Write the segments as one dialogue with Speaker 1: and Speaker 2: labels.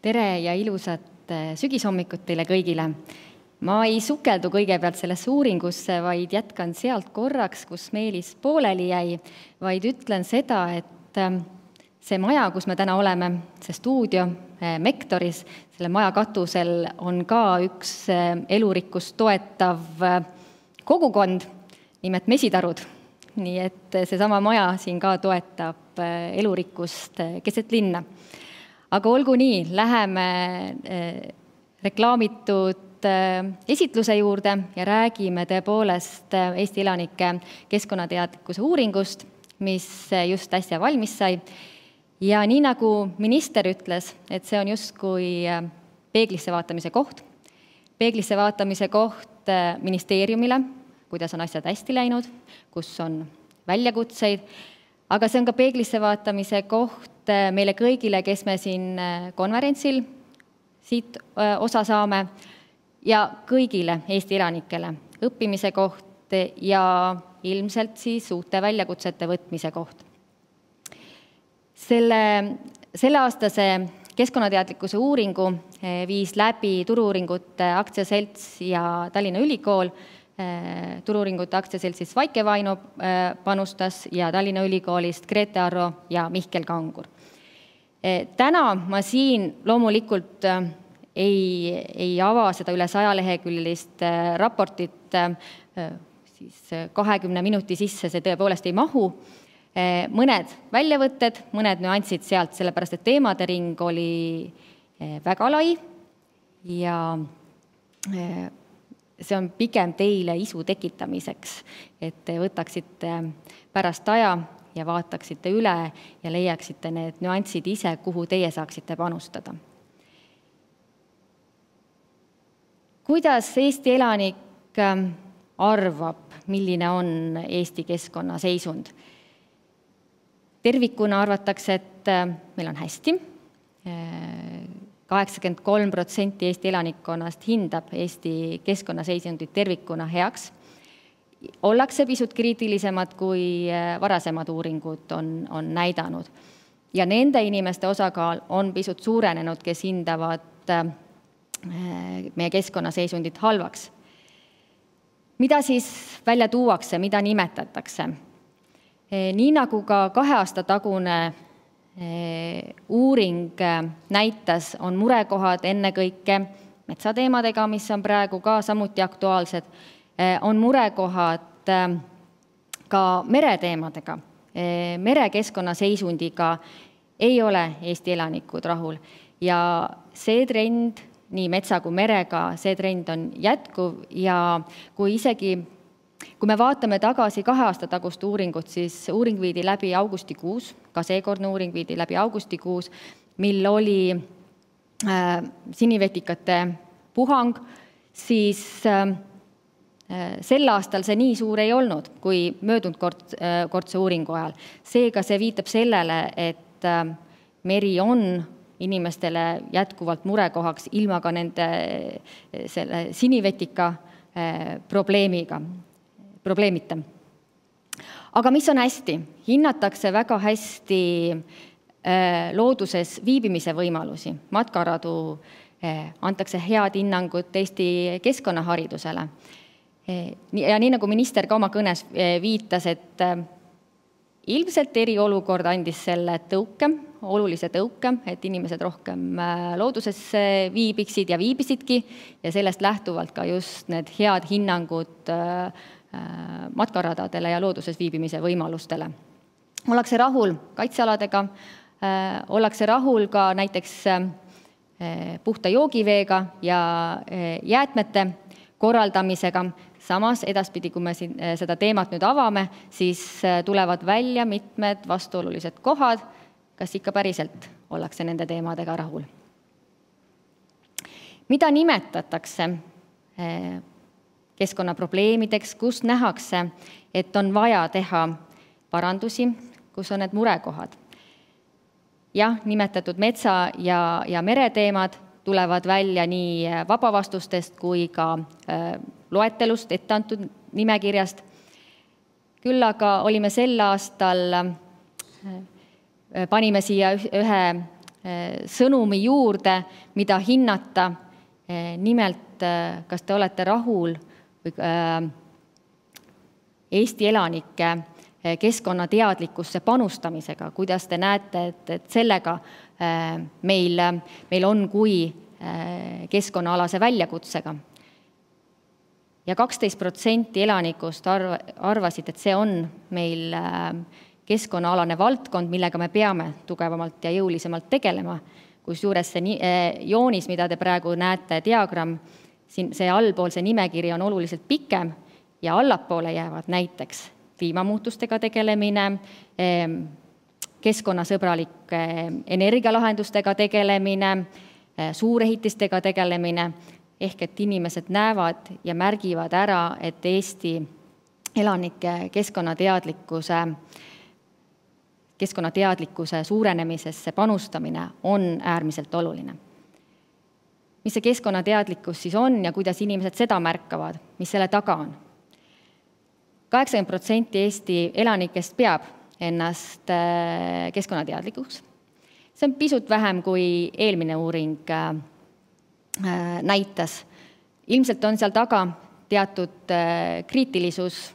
Speaker 1: Tere ja ilusat sügishommikut teile kõigile. Ma ei sukeldu kõigepealt sellesse uuringusse, vaid jätkan sealt korraks, kus Meelis pooleli jäi, vaid ütlen seda, et see maja, kus me täna oleme, see stuudio Mektoris, selle maja katusel on ka üks elurikkust toetav kogukond, nimelt mesitarud. Nii et seesama maja siin ka toetab elurikkust keset linna. Aga olgu nii, läheme reklaamitud esitluse juurde ja räägime tõepoolest Eesti elanike keskkonnateadlikkuse uuringust, mis just äsja valmis sai. Ja nii nagu minister ütles, et see on justkui peeglisse vaatamise koht. Peeglisse vaatamise koht ministeeriumile, kuidas on asjad hästi läinud, kus on väljakutseid, aga see on ka peeglisse vaatamise koht meile kõigile, kes me siin konverentsil siit osa saame ja kõigile Eesti elanikele õppimise koht ja ilmselt siis uute väljakutsete võtmise koht. Selle aastase keskkonnateadlikkuse uuringu viis läbi Turu-uuringute aktsiaselts ja Tallinna Ülikool. Turu-uuringute aktsiaseltsis Vaike Vaino panustas ja Tallinna Ülikoolist Grete Arro ja Mihkel Kangur. Täna ma siin loomulikult ei ava seda üle 100-leheküljelist raportit, siis 20 minuti sisse see tõepoolest ei mahu. Mõned väljavõtted, mõned nüansid sealt, sellepärast et teemade ring oli väga lai ja see on pigem teile isu tekitamiseks, et te võtaksite pärast aja ja vaataksite üle ja leiaksite need nüansid ise, kuhu teie saaksite panustada. Kuidas Eesti elanik arvab, milline on Eesti keskkonna seisund? Tervikuna arvatakse, et meil on hästi. 83% Eesti elanikkonnast hindab Eesti keskkonnaseisundit tervikuna heaks. Ollakse pisut kriitilisemad, kui varasemad uuringud on näidanud. Ja nende inimeste osakaal on pisut suurenenud, kes hindavad meie keskkonnaseisundit halvaks. Mida siis välja tuuakse, mida nimetatakse? Nii nagu ka 2 aasta tagune uuring näitas, on murekohad ennekõike metsateemadega, mis on praegu ka samuti aktuaalsed, on murekohad ka mereteemadega. Merekeskkonna seisundiga ei ole Eesti elanikud rahul ja see trend, nii metsa kui merega, see trend on jätkuv ja kui me vaatame tagasi 2 aasta tagust uuringut, siis uuring viidi läbi augustikuus, ka seekordne uuring viidi läbi augustikuus, mil oli sinivetikate puhang, siis sel aastal see nii suur ei olnud, kui möödunud kordse uuringu ajal. Seega see viitab sellele, et meri on inimestele jätkuvalt murekohaks ilma ka nende selle sinivetika probleemita. Aga mis on hästi? Hinnatakse väga hästi looduses viibimise võimalusi. Matkaradu antakse head hinnangut Eesti keskkonnaharidusele. Ja nii nagu minister ka oma kõnes viitas, et ilmselt eriolukord andis selle tõuke, olulise tõuke, et inimesed rohkem looduses viibiksid ja viibisidki ja sellest lähtuvalt ka just need head hinnangud matkaradadele ja looduses viibimise võimalustele. Ollakse rahul kaitsealadega, ollakse rahul ka näiteks puhta joogiveega ja jäätmete korraldamisega. Samas edaspidi, kui me seda teemat nüüd avame, siis tulevad välja mitmed vastuolulised kohad, kas ikka päriselt ollakse nende teemadega rahul. Mida nimetatakse keskkonnaprobleemideks, kus nähakse, et on vaja teha parandusi, kus on need murekohad? Jah, nimetatud metsa ja mereteemad tulevad välja nii vabavastustest kui ka loetelust ette antud nimekirjast. Küll aga olime sel aastal, panime siia ühe sõnumi juurde, mida hinnata. Nimelt, kas te olete rahul Eesti elanike keskkonnateadlikkusse panustamisega, kuidas te näete, et sellega meil on kui keskkonnaalase väljakutsega. Ja 12% elanikust arvasid, et see on meil keskkonnaalane valdkond, millega me peame tugevamalt ja jõulisemalt tegelema. Kusjuures see joonis, mida te praegu näete, diagramm, see allpool see nimekiri on oluliselt pikem ja allapoole jäävad näiteks kliimamuutustega tegelemine, keskkonnasõbralike energialahendustega tegelemine, suurehitistega tegelemine, ehk et inimesed näevad ja märgivad ära, et Eesti elanike keskkonnteadlikkuse suurenemisesse panustamine on äärmiselt oluline. Mis see keskkonnateadlikkus siis on ja kuidas inimesed seda märkavad, mis selle taga on? 80% Eesti elanikest peab ennast keskkonnateadlikuks. See on pisut vähem kui eelmine uuring näitas. Ilmselt on seal taga teatud kriitilisus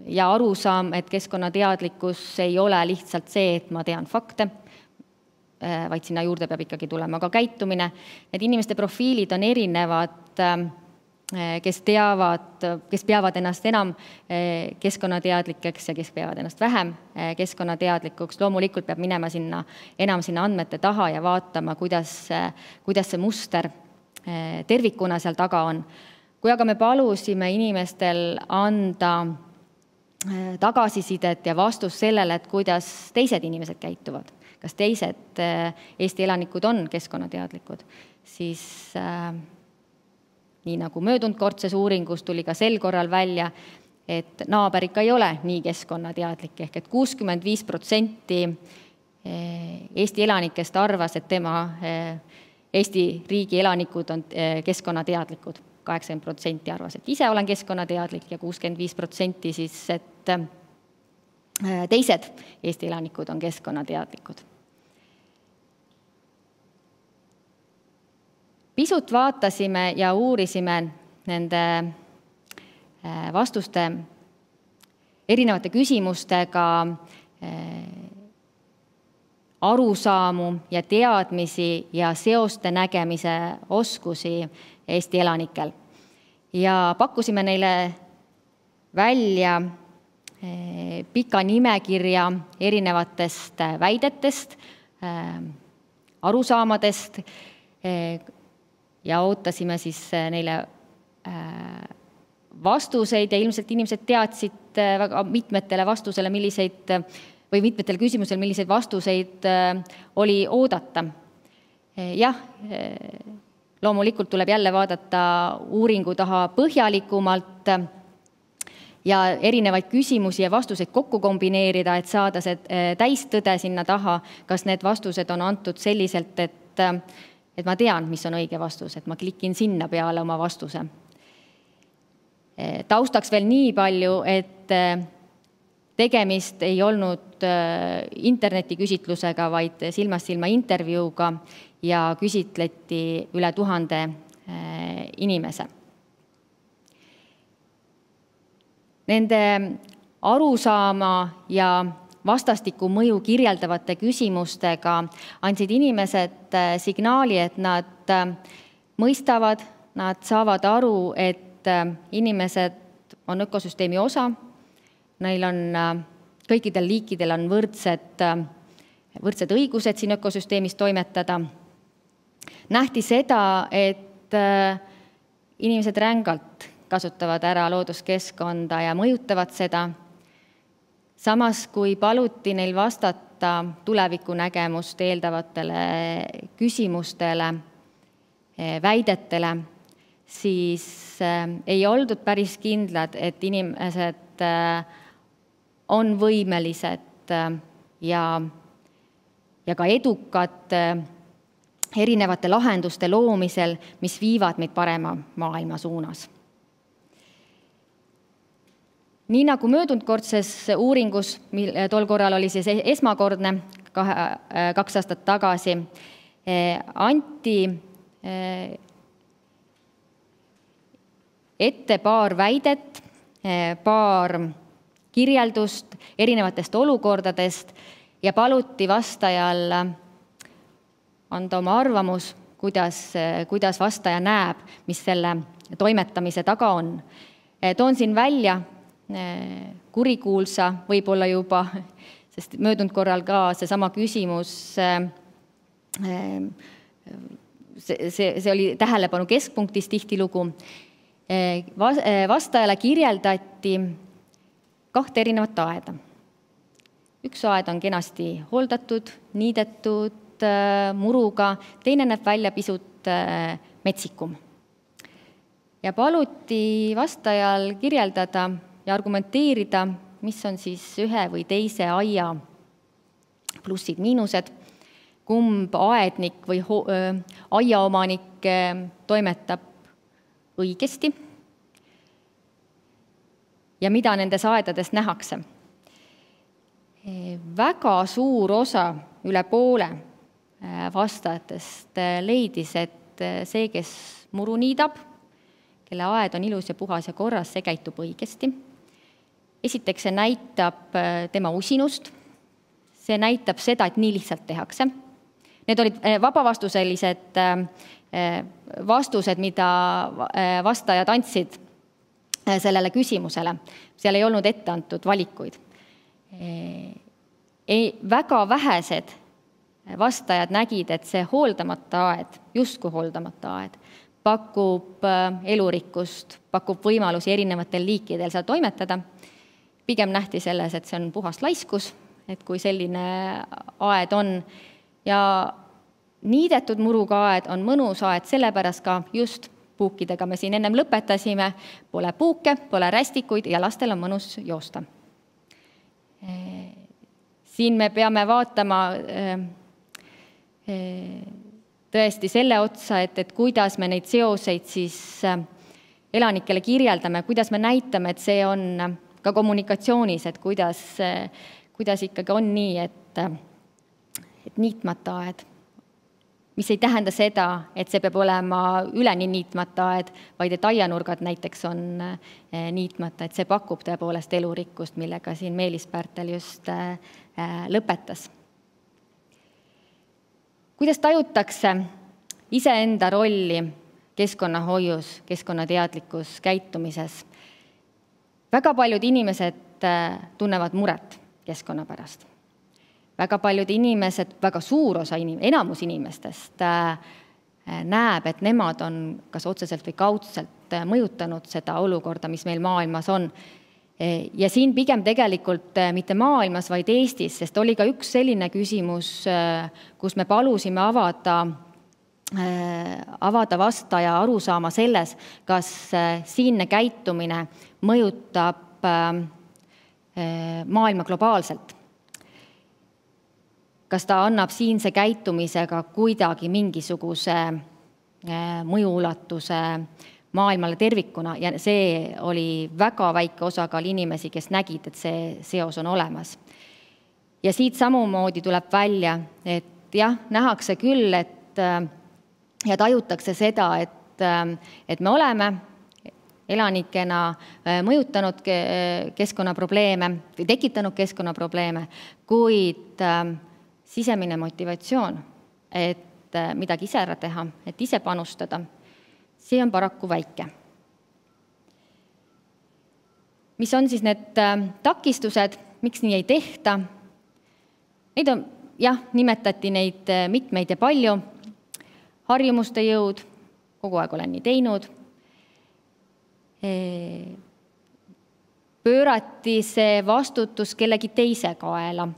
Speaker 1: ja arusaam, et keskkonnateadlikkus ei ole lihtsalt see, et ma tean fakte, vaid sinna juurde peab ikkagi tulema ka käitumine. Need inimeste profiilid on erinevad, kes peavad ennast enam keskkonnateadlikeks ja kes peavad ennast vähem keskkonnateadlikuks. Loomulikult peab minema enam sinna andmete taha ja vaatama, kuidas see muster tervikuna seal taga on. Kui aga me palusime inimestel anda tagasisidet ja vastus sellele, et kuidas teised inimesed käituvad, kas teised Eesti elanikud on keskkonnateadlikud, siis nii nagu möödunud kordses uuringus tuli ka sel korral välja, et naaber ikka ei ole nii keskkonnateadlik, ehk et 65% Eesti elanikest arvas, et Eesti riigi elanikud on keskkonnateadlikud. 80% arvas, et ise olen keskkonnateadlik ja 65% siis, et teised Eesti elanikud on keskkonnateadlikud. Pisut vaatasime ja uurisime nende vastuste erinevate küsimustega arusaamu ja teadmisi ja seoste nägemise oskusi Eesti elanikel. Ja pakkusime neile välja pika nimekirja erinevatest väidetest, arusaamadest ja ootasime siis neile vastuseid ja ilmselt inimesed teadsid väga mitmetele vastusele, mitmetele küsimusele, milliseid vastuseid oli oodata. Jah, loomulikult tuleb jälle vaadata uuringu taha põhjalikumalt ja erinevaid küsimusi ja vastuseid kokku kombineerida, et saada see täistõde sinna taha, kas need vastused on antud selliselt, et ma tean, mis on õige vastus, et ma klikin sinna peale oma vastuse. Taustaks veel nii palju, et tegemist ei olnud internetiküsitlusega, vaid silmast silma intervjuuga ja küsitleti üle 1000 inimese. Nende arusaama ja vastastikku mõju kirjeldavate küsimustega andsid inimesed signaali, et nad mõistavad, nad saavad aru, et inimesed on ökosüsteemi osa, neil on, kõikidel liikidel on võrdsed õigused siin ökosüsteemis toimetada. Nähti seda, et inimesed rängalt kasutavad ära looduskeskkonda ja mõjutavad seda. Samas, kui paluti neil vastata tulevikunägemust eeldavatele küsimustele, väidetele, siis ei oldud päris kindlad, et inimesed on võimelised ja ka edukad erinevate lahenduste loomisel, mis viivad meid parema maailma suunas. Nii nagu möödundkordses uuringus, tol korral oli siis esmakordne 2 aastat tagasi, anti ette paar väidet, paar kirjeldust erinevatest olukordadest ja paluti vastajal anda oma arvamus, kuidas vastaja näeb, mis selle toimetamise taga on. Toon siin välja kurikuulsa, võib-olla juba, sest möödunud korral ka seesama küsimus, see oli tähelepanu keskpunktis tihtilugu. Vastajale kirjeldati 2 erinevat aeda. Üks aed on kenasti hooldatud, niidetud, muruga, teine näeb välja pisut metsikum. Ja paluti vastajal kirjeldada ja argumenteerida, mis on siis ühe või teise aia plussid, miinused, kumb aednik või aiaomanik toimetab õigesti ja mida nendes aedades nähakse. Väga suur osa, üle poole vastajatest leidis, et see, kes muru niidab, kelle aed on ilus ja puhas ja korras, see käitub õigesti. Esiteks see näitab tema usinust, see näitab seda, et nii lihtsalt tehakse. Need olid vabavastuselised vastused, mida vastajad andsid sellele küsimusele. Seal ei olnud ette antud valikuid. Väga vähesed vastajad nägid, et see hooldamata aed, justkui hooldamata aed, pakub elurikkust, pakub võimalusi erinevatel liikidel seal toimetada. Pigem nähti selles, et see on puhas laiskus, et kui selline aed on ja niidetud muruga aed on mõnus aed, sellepärast ka just puukidega me siin ennem lõpetasime, pole puuke, pole rästikuid ja lastel on mõnus joosta. Siin me peame vaatama tõesti selle otsa, et kuidas me neid seoseid siis elanikele kirjeldame, kuidas me näitame, et see on ka kommunikatsioonis, et kuidas ikkagi on nii, et niitmata aed, mis ei tähenda seda, et see peab olema üleni niitmata aed, vaid et aianurgad näiteks on niitmata, et see pakub tõepoolest elurikkust, millega siin Meelis Pärtel just lõpetas. Kuidas tajutakse iseenda rolli keskkonnahoius, keskkonnateadlikus käitumises? Väga paljud inimesed tunnevad muret keskkonna pärast. Väga paljud inimesed, väga suur osa enamus inimestest näeb, et nemad on kas otseselt või kaudselt mõjutanud seda olukorda, mis meil maailmas on. Ja siin pigem tegelikult mitte maailmas, vaid Eestis, sest oli ka üks selline küsimus, kus me palusime avada vastaja arusaama selles, kas siinne käitumine mõjutab maailma globaalselt. Kas ta annab siinse käitumisega kuidagi mingisuguse mõjuulatuse maailmale tervikuna ja see oli väga väike osakaal inimesi, kes nägid, et see seos on olemas. Ja siit samamoodi tuleb välja, et jah, nähakse küll, ja tajutakse seda, et me oleme elanikena mõjutanud keskkonnaprobleeme või tekitanud keskkonnaprobleeme, kuid sisemine motivatsioon, et midagi ise ära teha, et ise panustada, see on paraku väike. Mis on siis need takistused, miks nii ei tehta? Neid on, jah, nimetati neid mitmeid ja palju. Harjumuste jõud, kogu aeg olen nii teinud. Pöörati see vastutus kellegi teise kaela.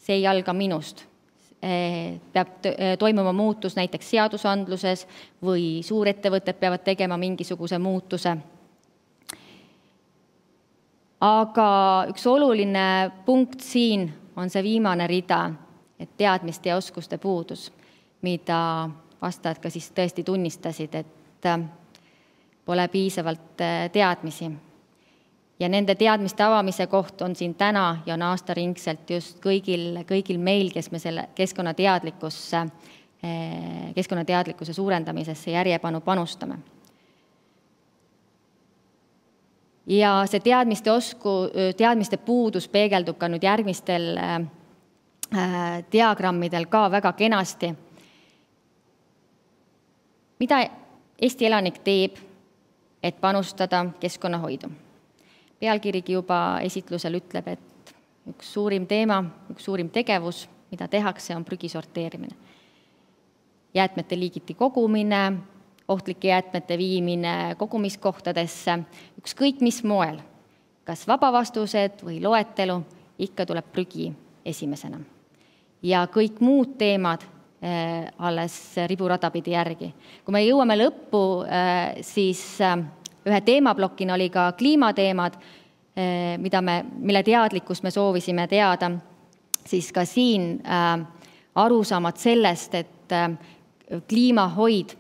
Speaker 1: See ei alga minust. Peab toimuma muutus näiteks seadusandluses või suurettevõtted peavad tegema mingisuguse muutuse. Aga üks oluline punkt siin on see viimane rida, et teadmiste ja oskuste puudus, mida vastajad ka siis tõesti tunnistasid, et pole piisavalt teadmisi. Ja nende teadmiste avamise koht on siin täna ja on aastaringselt just kõigil meil, kes me selle keskkonnateadlikkusse keskkonnateadlikkuse suurendamisesse järjepanu panustame. Ja see teadmiste puudus peegeldub ka nüüd järgmistel diagrammidel ka väga kenasti. Mida Eesti elanik teeb, et panustada keskkonnahoidu? Pealkirigi juba esitlusel ütleb, et üks suurim teema, üks suurim tegevus, mida tehakse, on prügi sorteerimine. Jäätmete liigiti kogumine, ohtlike jäätmete viimine kogumiskohtadesse, ükskõik mis moel, kas vabavastused või loetelu, ikka tuleb prügi esimesena. Ja kõik muud teemad alles riburadapidi järgi. Kui me jõuame lõppu, siis ühe teemablokina oli ka kliimateemad, mille teadlikkust me soovisime teada, siis ka siin arusaamad sellest, et kliimahoid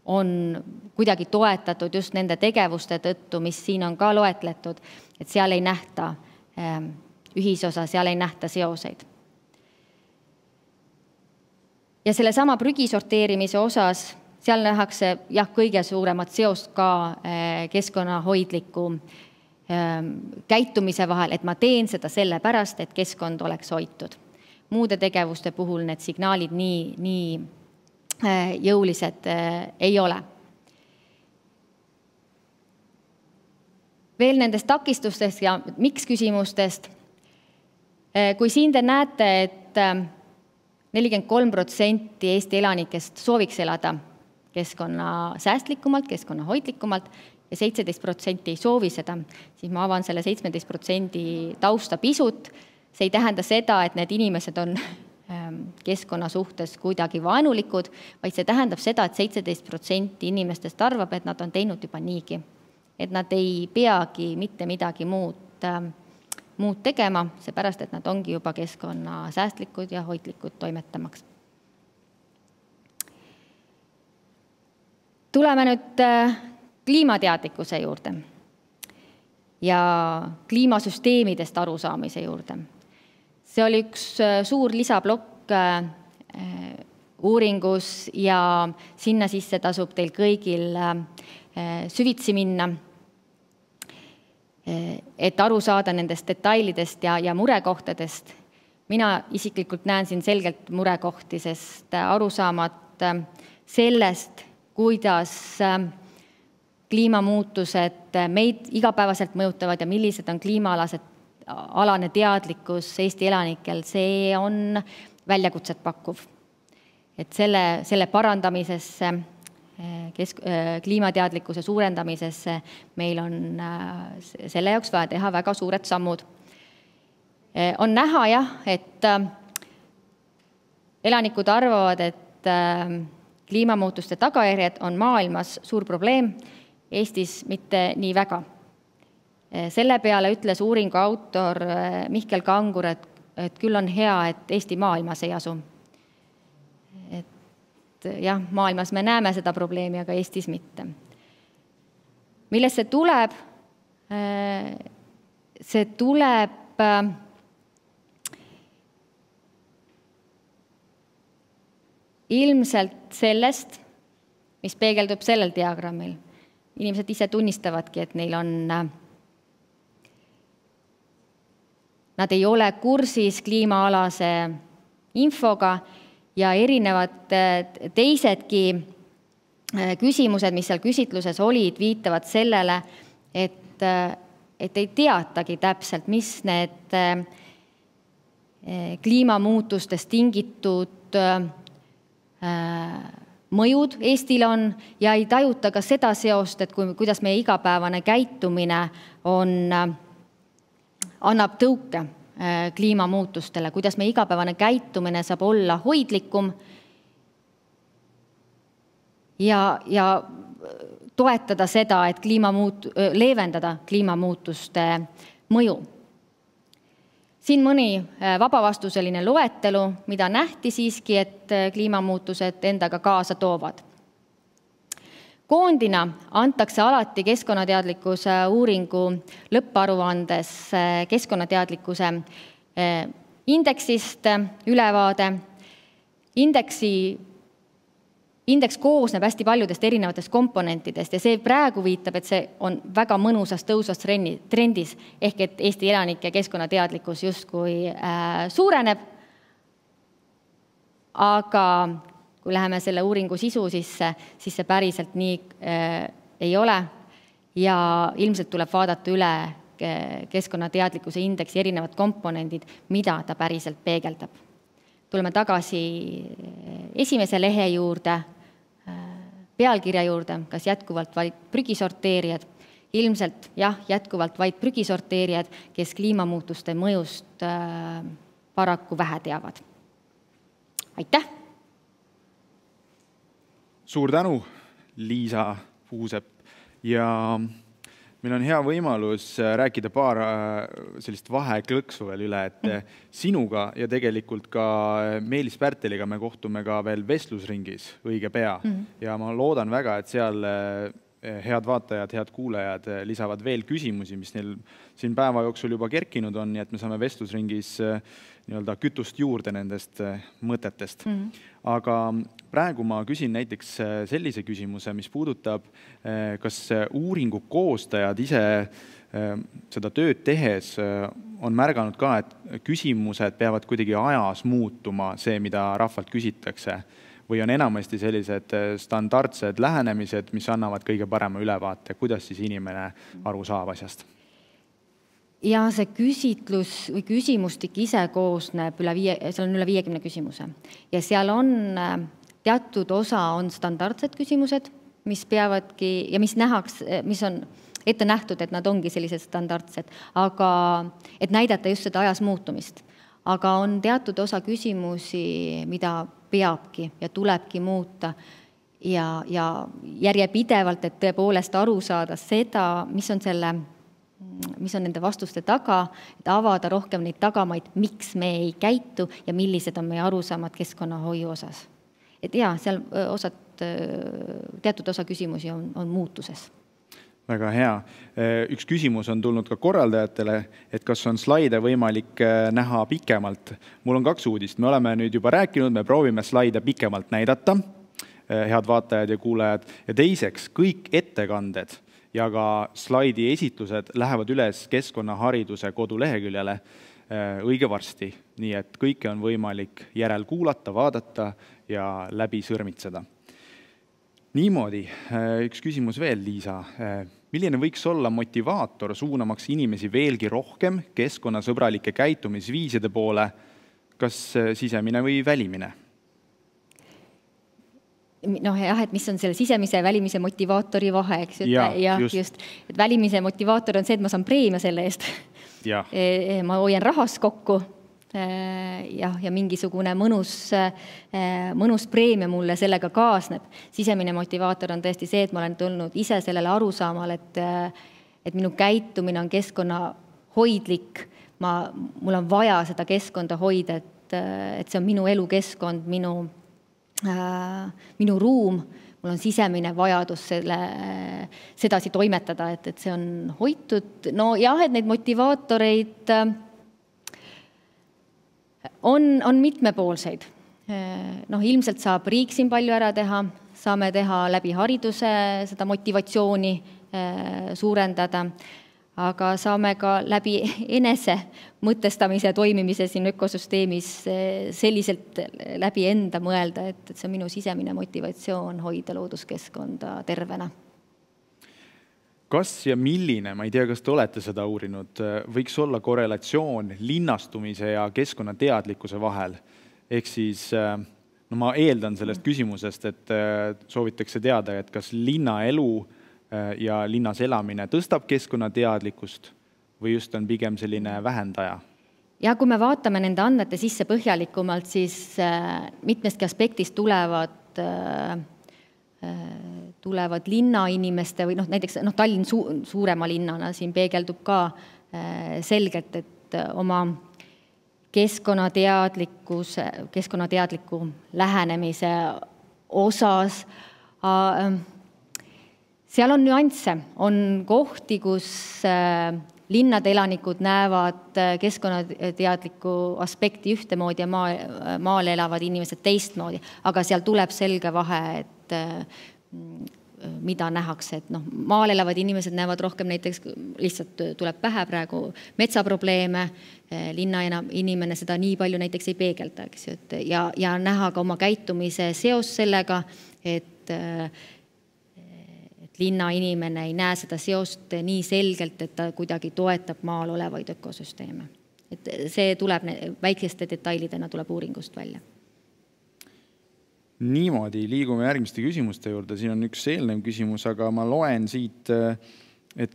Speaker 1: on kuidagi toetatud just nende tegevuste tõttu, mis siin on ka loetletud, et seal ei nähta ühisosa, seal ei nähta seoseid. Ja selle sama prügi sorteerimise osas, seal nähakse kõige suuremat seost ka keskkonnahoidliku käitumise vahel, et ma teen seda sellepärast, et keskkond oleks hoitud. Muude tegevuste puhul need signaalid nii jõulised ei ole. Veel nendest takistustest ja miks küsimustest. Kui siin te näete, et 43% Eesti elanikest sooviks elada keskkonnasäästlikumalt, keskkonnahoidlikumalt ja 17% ei soovi seda, siis ma avan selle 17% tausta pisut. See ei tähenda seda, et need inimesed on keskkonna suhtes kuidagi vaenulikud, vaid see tähendab seda, et 17% inimestest arvab, et nad on teinud juba niigi. Et nad ei peagi mitte midagi muud tegema, seepärast, et nad ongi juba keskkonnasäästlikud ja hoidlikud toimetamaks. Tuleme nüüd kliimateadlikkuse juurde ja kliimasüsteemidest arusaamise juurde. See oli üks suur lisablokk uuringus ja sinna sisse tasub teil kõigil süvitsi minna, et aru saada nendest detailidest ja murekohtadest. Mina isiklikult näen siin selgelt murekohti, sest arusaamad sellest, kuidas kliimamuutused meid igapäevaselt mõjutavad ja millised on kliimaalane teadlikkus Eesti elanikel, see on väljakutset pakkuv. Et selle parandamisesse, kliimateadlikkuse suurendamisesse meil on selle jaoks vaja teha väga suured sammud. On näha et elanikud arvavad, et kliimamuutuste tagajärjed on maailmas suur probleem, Eestis mitte nii väga. Selle peale ütles uuringu autor Mihkel Kangur, et küll on hea, et Eesti maailmas ei asu. Jah, maailmas me näeme seda probleemi, aga Eestis mitte. Millest see tuleb? See tuleb ilmselt sellest, mis peegeldub sellel diagrammil. Inimesed ise tunnistavadki, et nad ei ole kursis kliimaalase infoga ja erinevad teisedki küsimused, mis seal küsitluses olid, viitavad sellele, et ei teatagi täpselt, mis need kliimamuutustest tingitud mõjud Eestil on ja ei tajuta ka seda seost, et kuidas meie igapäevane käitumine annab tõuke kliimamuutustele, kuidas meie igapäevane käitumine saab olla hoidlikum ja toetada seda, et leevendada kliimamuutuste mõju. Siin mõni vabavastuseline loetelu, mida nähti siiski, et kliimamuutused endaga kaasa toovad. Koondina antakse alati keskkonnateadlikkuse uuringu lõpparuandes keskkonnateadlikkuse indeksist ülevaade. Indeks koosneb hästi paljudest erinevatest komponentidest ja see praegu viitab, et see on väga mõnusas tõusvas trendis, ehk et Eesti elanike keskkonnateadlikkus justkui suureneb. Aga kui läheme selle uuringu sisu sisse, siis see päriselt nii ei ole ja ilmselt tuleb vaadata üle keskkonnateadlikkuse indeksi erinevad komponendid, mida ta päriselt peegeldab. Tuleme tagasi esimese lehe juurde, pealkirja juurde, kas jätkuvalt vaid prügisorteerijad. Ilmselt jätkuvalt vaid prügisorteerijad, kes kliimamuutuste mõjust paraku vähe teavad. Aitäh!
Speaker 2: Suur tänu, Liisa Puusepp. Ja meil on hea võimalus rääkida paar sellist vaheklõksu veel üle, et sinuga ja tegelikult ka Meelis Pärteliga me kohtume ka veel vestlusringis õige pea. Ja ma loodan väga, et seal head vaatajad, head kuulajad lisavad veel küsimusi, mis neil siin päeva jooksul juba kerkinud on, nii et me saame vestlusringis kütust juurde nendest mõtetest. Aga praegu ma küsin näiteks sellise küsimuse, mis puudutab, kas uuringu koostajad ise seda tööd tehes on märganud ka, et küsimused peavad kuidagi ajas muutuma, see, mida rahvalt küsitakse, või on enamasti sellised standardsed lähenemised, mis annavad kõige parema ülevaate, kuidas siis inimene aru saab asjast?
Speaker 1: Ja see küsitlus või küsimustik ise koosneb seal on üle 50 küsimuse. Ja seal on teatud osa on standardsed küsimused, mis peavadki ja mis on ette nähtud, et nad ongi sellised standardsed, aga et näidata just seda ajas muutumist. Aga on teatud osa küsimusi, mida peabki ja tulebki muuta ja järjepidevalt, et tõepoolest aru saada seda, mis on nende vastuste taga, et avada rohkem neid tagamaid, miks me ei käitu ja millised on meie arusaamad keskkonnahoiu osas. Et seal teatud osa küsimusi on muutuses.
Speaker 2: Väga hea. Üks küsimus on tulnud ka korraldajatele, et kas on slaide võimalik näha pikemalt. Mul on 2 uudist. Me oleme nüüd juba rääkinud, me proovime slaide pikemalt näidata, head vaatajad ja kuulajad. Ja teiseks, kõik ettekanded ja ka slaidi esitlused lähevad üles keskkonnahariduse koduleheküljele õige varsti. Nii et kõike on võimalik järel kuulata, vaadata ja läbi sõrmitseda. Niimoodi, üks küsimus veel, Liisa. Milline võiks olla motivaator suunamaks inimesi veelgi rohkem keskkonnasõbralike käitumisviiside poole, kas sisemine või välimine?
Speaker 1: Et mis on selle sisemise ja välimise motivaatori vahe, eks? Just. Et välimise motivaator on see, et ma saan preemia selle eest. Ma hoian rahas kokku ja mingisugune mõnus preemia mulle sellega kaasneb. Sisemine motivaator on tõesti see, et ma olen tulnud ise sellele arusaamal, et minu käitumine on keskkonnahoidlik. Mul on vaja seda keskkonda hoida, et see on minu elukeskkond, minu ruum, mul on sisemine vajadus sedasi toimetada, et see on hoitud. Et neid motivaatoreid on mitmepoolseid. Ilmselt saab riik siin palju ära teha, saame teha läbi hariduse seda motivatsiooni suurendada, aga saame ka läbi enese mõtestamise toimimise siin ökosüsteemis selliselt läbi enda mõelda, et see on minu sisemine motivatsioon hoida looduskeskkonda tervena.
Speaker 2: Kas ja milline, ma ei tea, kas te olete seda uurinud, võiks olla korrelatsioon linnastumise ja keskkonnateadlikkuse vahel? Ehk siis, ma eeldan sellest küsimusest, et soovitakse teada, et kas linnaelu ja linnas elamine tõstab keskkonnateadlikkust või just on pigem selline vähendaja?
Speaker 1: Ja kui me vaatame nende andmete sisse põhjalikumalt, siis mitmestki aspektist tulevad linnainimeste või näiteks Tallinn suurema linnana siin peegeldub ka selgelt, et oma keskkonnateadliku lähenemise osas seal on nüansse, on kohti, kus linnade elanikud näevad keskkonnateadlikku aspekti ühtemoodi ja maal elavad inimesed teistmoodi, aga seal tuleb selge vahe, et mida nähakse, et maal elavad inimesed näevad rohkem näiteks, lihtsalt tuleb pähe praegu metsaprobleeme, linna inimene seda nii palju näiteks ei peegelda, eks ju, ja näha ka oma käitumise seos sellega, et linna inimene ei näe seda seost nii selgelt, et ta kuidagi toetab maal olevaid ökosüsteeme. Et see tuleb väikeste detailidena tuleb uuringust välja.
Speaker 2: Niimoodi, liigume järgmiste küsimuste juurde. Siin on üks eelnev küsimus, aga ma loen siit, et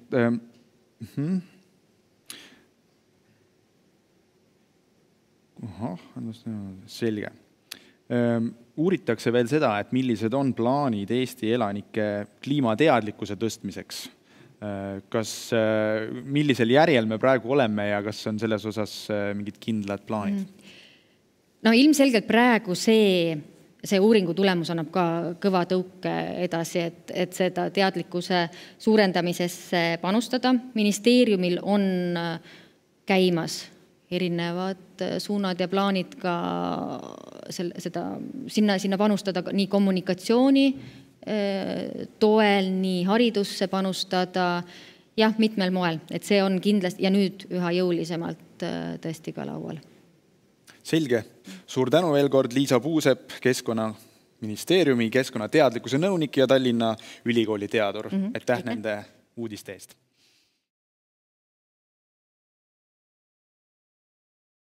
Speaker 2: selge. Uuritakse veel seda, et millised on plaanid Eesti elanike kliimateadlikkuse tõstmiseks. Millisel järjel me praegu oleme ja kas on selles osas mingid kindlad plaanid?
Speaker 1: No ilmselgelt praegu see uuringu tulemus annab ka kõva tõuke edasi, et seda teadlikkuse suurendamisesse panustada. Ministeeriumil on käimas erinevad suunad ja plaanid ka sinna panustada nii kommunikatsiooni toel, nii haridusse panustada, jah, mitmel moel, et see on kindlasti ja nüüd üha jõulisemalt tõesti ka laual.
Speaker 2: Selge. Suur tänu veel kord Liisa Puusepp, Keskkonnaministeeriumi keskkonnateadlikkuse nõunik ja Tallinna Ülikooli teadur. Aitäh nende uudiste eest.